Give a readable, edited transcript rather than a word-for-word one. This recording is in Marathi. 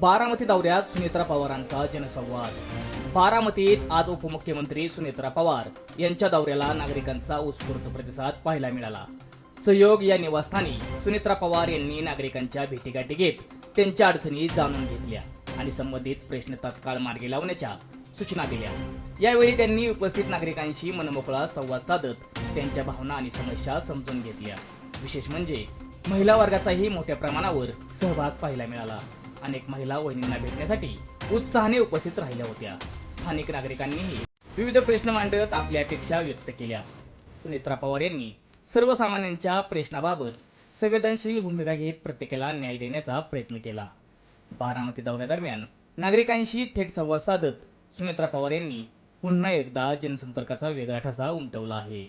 बारामती दौऱ्यात सुनेत्रा पवारांचा जनसंवाद। बारामतीत आज उपमुख्यमंत्री सुनेत्रा पवार यांच्या दौऱ्याला नागरिकांचा उत्स्फूर्त प्रतिसाद पाहायला मिळाला। सहयोग या निवासस्थानी सुनेत्रा पवार यांनी नागरिकांच्या भेटीगाठी घेत त्यांच्या अडचणी जाणून घेतल्या आणि संबंधित प्रश्न तात्काळ मार्गी लावण्याच्या सूचना दिल्या। यावेळी त्यांनी उपस्थित नागरिकांशी मनमोकळा संवाद साधत त्यांच्या भावना आणि समस्या समजून घेतल्या। विशेष म्हणजे महिला वर्गाचाही मोठ्या प्रमाणावर सहभाग पाहायला मिळाला। अनेक महिला वहिनींना भेटण्यासाठी उत्साहाने उपस्थित राहिल्या होत्या। स्थानिक नागरिकांनीही विविध प्रश्न मांडत आपल्या अपेक्षा व्यक्त केल्या। सुनेत्रा पवार यांनी सर्वसामान्यांच्या प्रश्नाबाबत संवेदनशील भूमिका घेत प्रत्येकाला न्याय देण्याचा प्रयत्न केला। बारामती दौऱ्यादरम्यान नागरिकांशी थेट संवाद साधत सुनेत्रा पवार यांनी पुन्हा एकदा जनसंपर्काचा वेगळा ठसा उमटवला आहे।